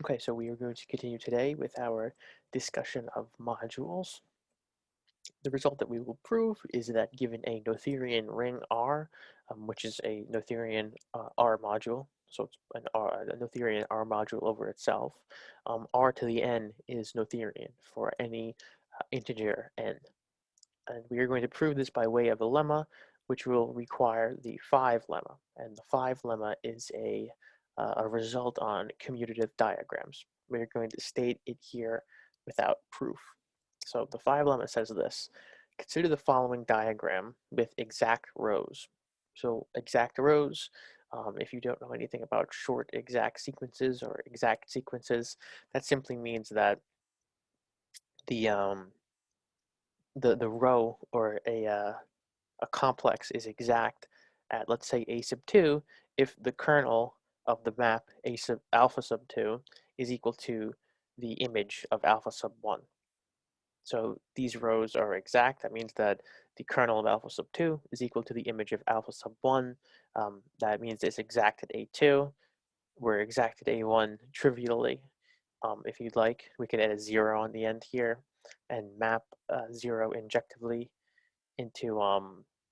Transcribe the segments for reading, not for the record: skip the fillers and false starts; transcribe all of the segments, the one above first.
Okay, so we are going to continue today with our discussion of modules. The result that we will prove is that given a Noetherian ring R, which is a Noetherian R module, so it's a Noetherian R module over itself, R to the n is Noetherian for any integer n. And we are going to prove this by way of a lemma, which will require the 5 lemma. And the 5 lemma is a result on commutative diagrams. We're going to state it here without proof. So the 5 lemma says this: consider the following diagram with exact rows. So exact rows, if you don't know anything about short exact sequences or exact sequences, that simply means that the um, the row or a complex is exact at, let's say, a sub 2 if the kernel of the map a sub alpha sub 2 is equal to the image of alpha sub 1. So these rows are exact. That means that the kernel of alpha sub 2 is equal to the image of alpha sub 1. That means it's exact at a2. We're exact at a1 trivially. If you'd like, we could add a 0 on the end here and map 0 injectively into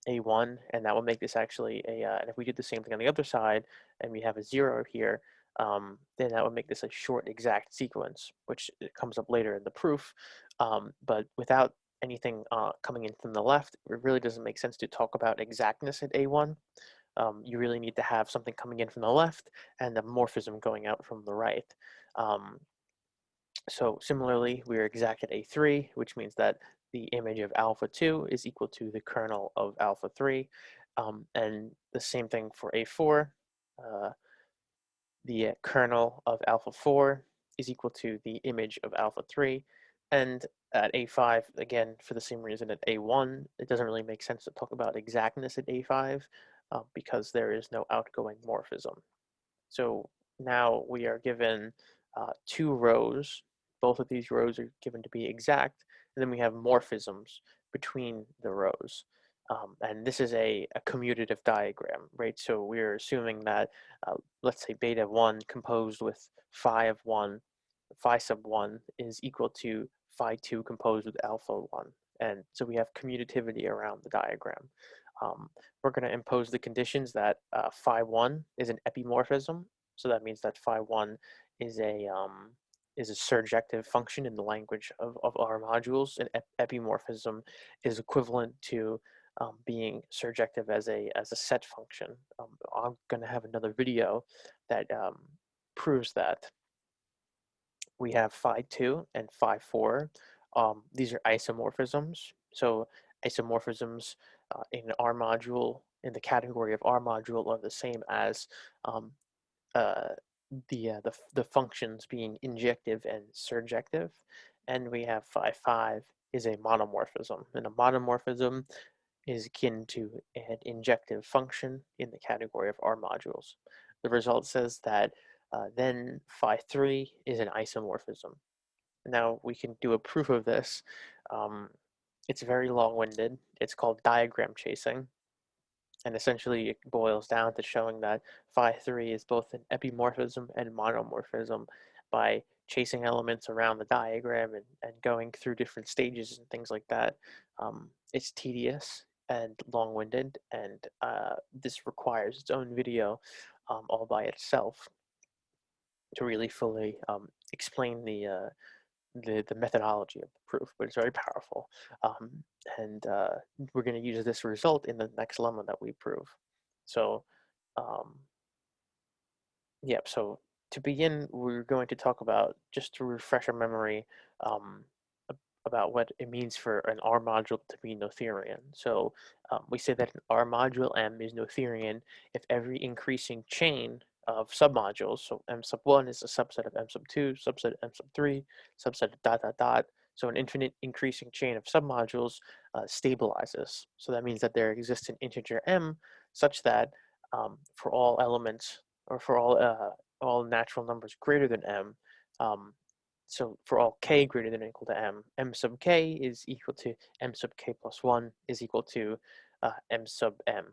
a1, and that will make this actually and if we do the same thing on the other side and we have a 0 here, then that would make this a short exact sequence, which comes up later in the proof. But without anything coming in from the left, it really doesn't make sense to talk about exactness at a1. You really need to have something coming in from the left and a morphism going out from the right. Um, so similarly, we're exact at a3, which means that the image of alpha 2 is equal to the kernel of alpha 3. And the same thing for a4. Uh, the kernel of alpha 4 is equal to the image of alpha 3. And at a5, again, for the same reason at a1, it doesn't really make sense to talk about exactness at a5 because there is no outgoing morphism. So now we are given 2 rows. Both of these rows are given to be exact, and then we have morphisms between the rows. And this is a commutative diagram, right? So we're assuming that, let's say beta 1 composed with phi of 1, phi sub 1 is equal to phi 2 composed with alpha 1. And so we have commutativity around the diagram. We're going to impose the conditions that phi 1 is an epimorphism. So that means that phi 1 is a surjective function in the language of our modules. And epimorphism is equivalent to being surjective as a set function. I'm going to have another video that proves that. We have phi 2 and phi 4. These are isomorphisms. So isomorphisms in our module, in the category of our module, are the same as um, uh, the functions being injective and surjective. And we have phi 5 is a monomorphism. And a monomorphism is akin to an injective function in the category of R modules. The result says that then phi 3 is an isomorphism. Now we can do a proof of this. Um, it's very long-winded. It's called diagram chasing. And essentially it boils down to showing that phi 3 is both an epimorphism and monomorphism by chasing elements around the diagram and going through different stages and things like that. It's tedious and long-winded, and this requires its own video all by itself to really fully explain the methodology of the proof, but it's very powerful. Um, and we're going to use this result in the next lemma that we prove. So, um, so to begin, we're going to talk about, just to refresh our memory, um, about what it means for an R module to be Noetherian. So we say that an R module M is Noetherian if every increasing chain of submodules, so M sub 1 is a subset of M sub 2, subset of M sub 3, subset of dot dot dot. So an infinite increasing chain of submodules stabilizes. So that means that there exists an integer M such that for all elements, or for all natural numbers greater than M, um, so for all k greater than or equal to m, m sub k is equal to m sub k plus 1 is equal to m sub m.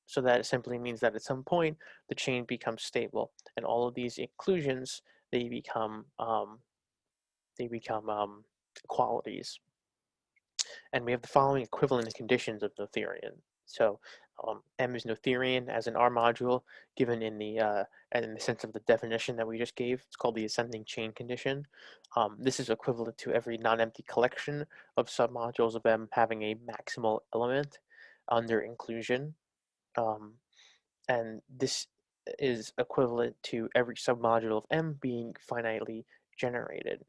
So that simply means that at some point the chain becomes stable, and all of these inclusions they become qualities. And we have the following equivalent conditions of Noetherian. So M is Noetherian as an R module given in the sense of the definition that we just gave. It's called the ascending chain condition. This is equivalent to every non-empty collection of submodules of M having a maximal element under inclusion. And this is equivalent to every submodule of M being finitely generated.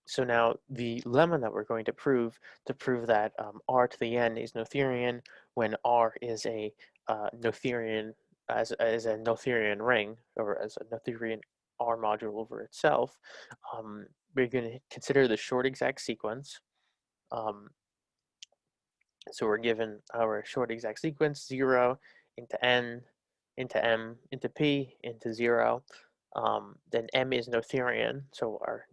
So now the lemma that we're going to prove that R to the n is Noetherian when R is a Noetherian as a Noetherian ring, or as a Noetherian R module over itself, we're going to consider the short exact sequence. So we're given our short exact sequence: 0 into n into m into p into 0. Then m is Noetherian, so our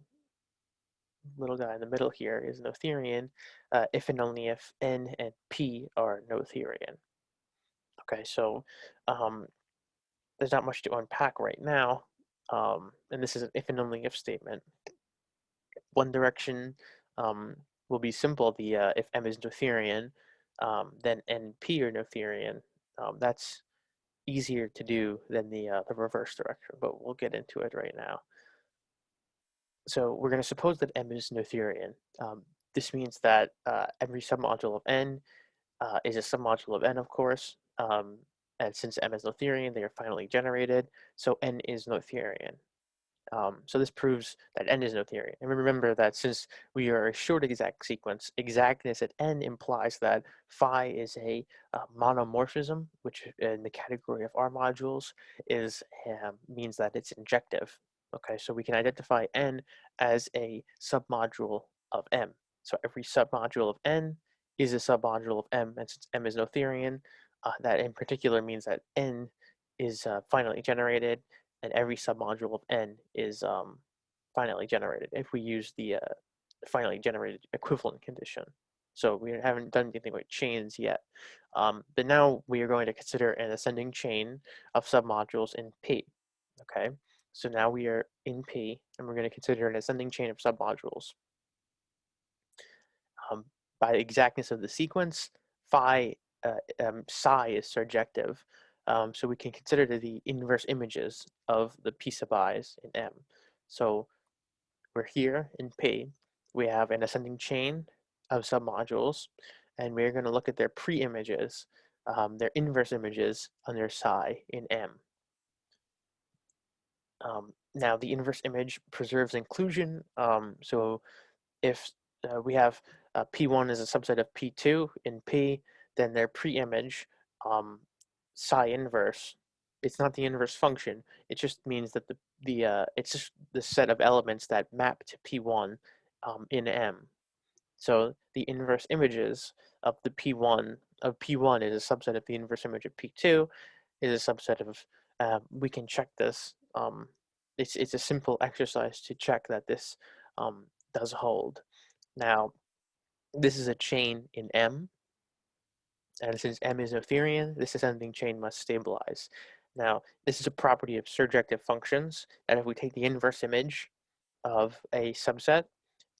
little guy in the middle here is Noetherian, if and only if n and p are Noetherian. Okay, so there's not much to unpack right now, and this is an if and only if statement. One direction will be simple. If m is Noetherian, then n and p are Noetherian. That's easier to do than the reverse direction, but we'll get into it right now. So we're going to suppose that M is Noetherian. This means that every submodule of N is a submodule of N, of course. And since M is Noetherian, they are finally generated. So N is Noetherian. So this proves that n is Noetherian. And remember that since we are a short exact sequence, exactness at n implies that phi is a monomorphism, which in the category of R modules means that it's injective. Okay, so we can identify n as a submodule of M. So every submodule of n is a submodule of M, and since M is Noetherian, that in particular means that n is finally generated, and every submodule of n is finally generated if we use the finally generated equivalent condition. So we haven't done anything with chains yet. But now we are going to consider an ascending chain of submodules in P. Okay, so now we are in P, and we're going to consider an ascending chain of submodules. By the exactness of the sequence, psi is surjective. So we can consider the inverse images of the p sub i's in M. So we're here in P. We have an ascending chain of submodules, and we're going to look at their pre-images, their inverse images on their psi in M. Now, the inverse image preserves inclusion. So if we have P1 is a subset of P2 in P, then their pre-image, psi inverse, it's not the inverse function. It just means that it's just the set of elements that map to P1 in M. So the inverse images of the P1 is a subset of the inverse image of P2 is a subset of, we can check this. It's a simple exercise to check that this does hold. Now, this is a chain in M, and since M is Noetherian, this ascending chain must stabilize. Now, this is a property of surjective functions, and if we take the inverse image of a subset,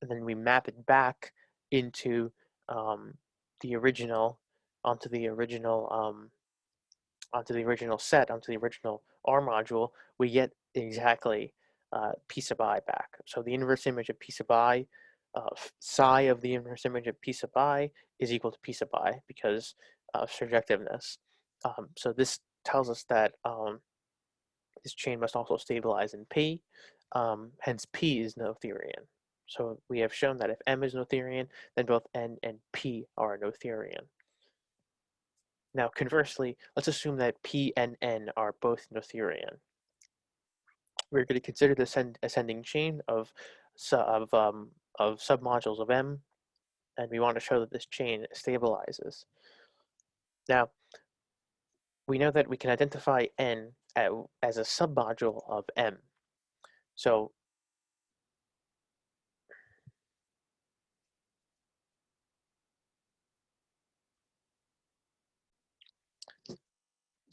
and then we map it back into the original, onto the original set, onto the original R module, we get exactly p sub I back. So the inverse image of p sub I, psi of the inverse image of p sub I is equal to p sub I because of surjectiveness. So this tells us that this chain must also stabilize in P, hence P is Noetherian. So we have shown that if M is Noetherian, then both N and P are Noetherian. Now, conversely, let's assume that P and N are both Noetherian. We're going to consider the ascending chain of submodules of M, and we want to show that this chain stabilizes. Now, we know that we can identify N as a submodule of M. So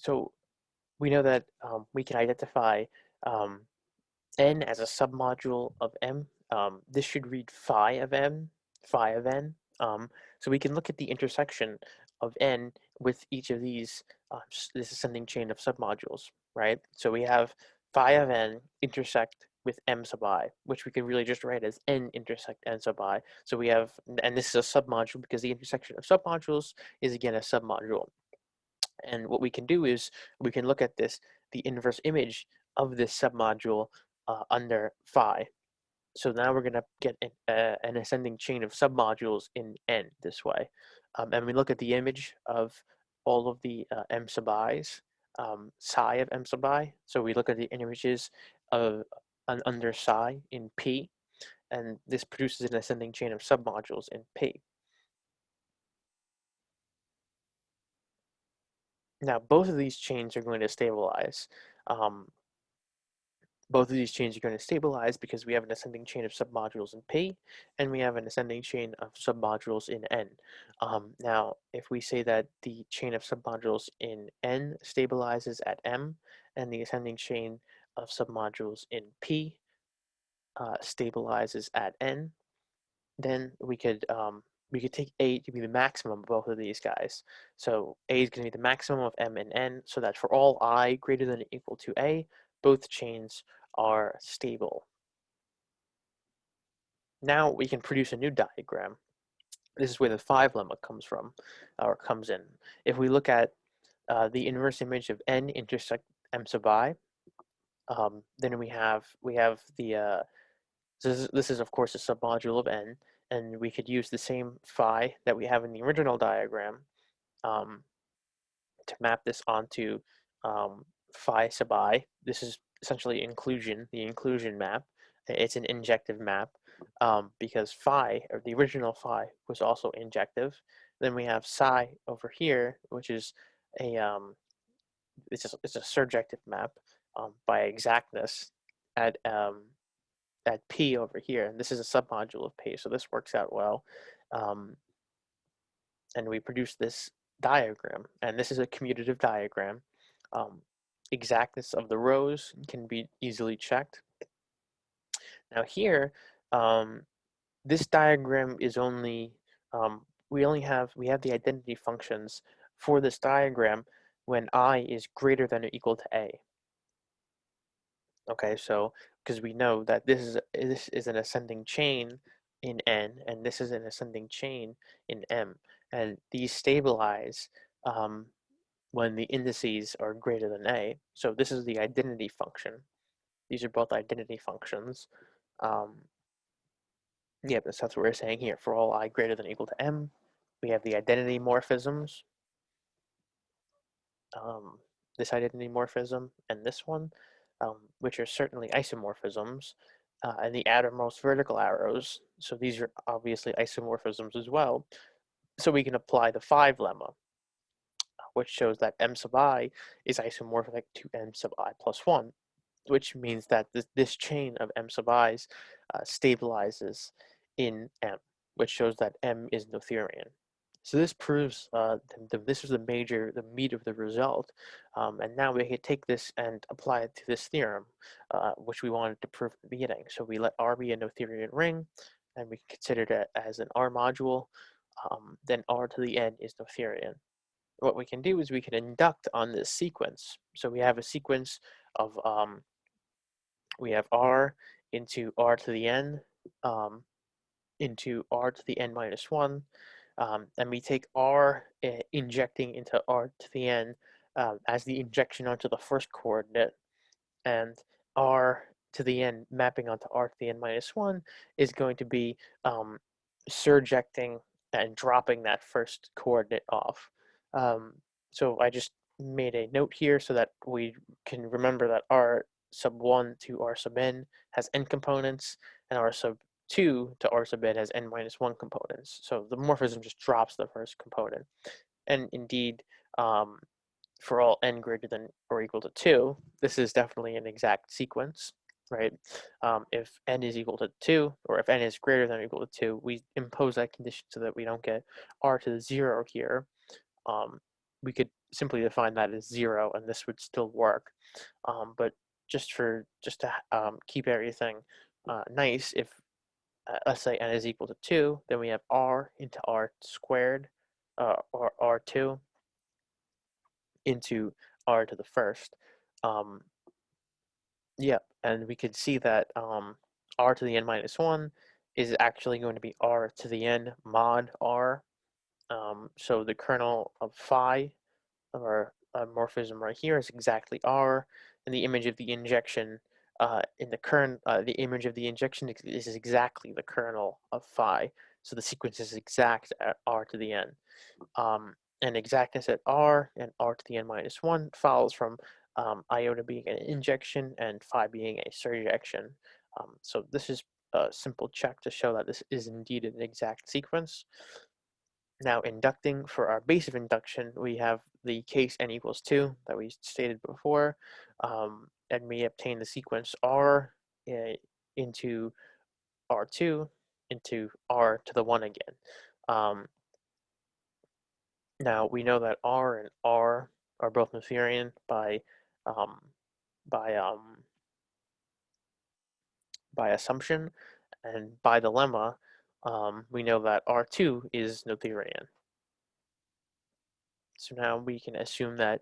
So we know that we can identify um, n as a submodule of M. This should read phi of M, phi of n. So we can look at the intersection of n with each of these, this ascending chain of submodules, right? So we have phi of n intersect with m sub I, which we could really just write as n intersect n sub I. So we have, and this is a submodule because the intersection of submodules is again a submodule. And what we can do is we can look at this, the inverse image of this submodule under phi. So now we're going to get an ascending chain of submodules in n this way. And we look at the image of all of the m sub i's, psi of m sub I. So we look at the images of under psi in P, and this produces an ascending chain of submodules in P. Now, both of these chains are going to stabilize. Um, Both of these chains are going to stabilize because we have an ascending chain of submodules in P, and we have an ascending chain of submodules in N. Now, if we say that the chain of submodules in N stabilizes at M, and the ascending chain of submodules in P stabilizes at N, then we could take A to be the maximum of both of these guys. So A is going to be the maximum of M and N, so that for all I greater than or equal to A, both chains are stable. Now we can produce a new diagram. This is where the 5 lemma comes from, or comes in. If we look at the inverse image of N intersect M sub I, then we have the this is of course a submodule of N, and we could use the same phi that we have in the original diagram um, to map this onto phi sub I. This is essentially inclusion, the inclusion map. It's an injective map because phi, or the original phi, was also injective. Then we have psi over here, which is a it's a surjective map by exactness at P over here, and this is a submodule of P, so this works out well. Um, and we produce this diagram, and this is a commutative diagram. Um, Exactness of the rows can be easily checked. Now here, um, this diagram is only, we have the identity functions for this diagram when I is greater than or equal to A. Okay, so because we know that this is an ascending chain in N, and this is an ascending chain in M, and these stabilize um, when the indices are greater than A. So this is the identity function. These are both identity functions. Um, yeah, that's what we're saying here. For all I greater than or equal to M, we have the identity morphisms, um, this identity morphism and this one, which are certainly isomorphisms, and the outermost vertical arrows. So these are obviously isomorphisms as well. So we can apply the 5 lemma, which shows that M sub I is isomorphic to M sub I plus 1, which means that this chain of M sub i's stabilizes in M, which shows that M is Noetherian. So this proves this was the meat of the result, and now we can take this and apply it to this theorem, which we wanted to prove at the beginning. So we let R be a Noetherian ring, and we consider it as an R module. Then R to the n is Noetherian. What we can do is we can induct on this sequence. So we have a sequence of we have R into R to the n um, into R to the n minus 1, and we take R injecting into R to the n as the injection onto the first coordinate, and R to the n mapping onto R to the n minus 1 is going to be surjecting and dropping that first coordinate off. Um, so I just made a note here so that we can remember that R sub 1 to R sub n has n components, and R sub 2 to R sub n has n minus 1 components. So the morphism just drops the first component. And indeed, um, for all n greater than or equal to 2, this is definitely an exact sequence, right? If n is equal to 2, or if n is greater than or equal to 2, we impose that condition so that we don't get r to the 0 here. Um, we could simply define that as 0, and this would still work. But just to keep everything nice, if let's say n is equal to 2, then we have r into r squared, or r2 into r to the first. Um, yeah, and we can see that r to the n minus 1 is actually going to be r to the n mod r. So the kernel of phi of our morphism right here is exactly r, and the image of the injection the image of the injection is exactly the kernel of phi. So the sequence is exact at r to the n. And exactness at r and r to the n minus 1 follows from iota being an injection and phi being a surjection. So this is a simple check to show that this is indeed an exact sequence. Now, inducting, for our base of induction, we have the case n equals 2 that we stated before, and we obtain the sequence r into r2 into r to the 1 again. Now, we know that r and r are both Noetherian um, by, um, by assumption, and by the lemma, we know that r2 is Noetherian. So now we can assume that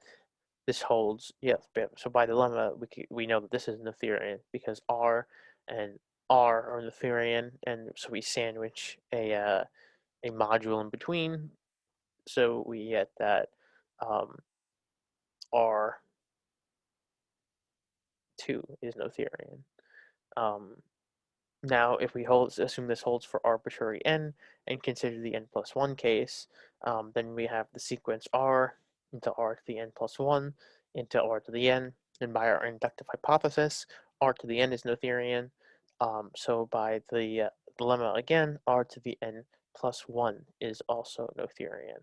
this holds, yes, so by the lemma, we know that this is Noetherian because R and R are Noetherian, and so we sandwich a module in between, so we get that R2 is Noetherian. Now, if we assume this holds for arbitrary n and consider the n plus 1 case, then we have the sequence r into r to the n plus 1 into r to the n. And by our inductive hypothesis, r to the n is Noetherian. So by the lemma again, r to the n plus 1 is also Noetherian.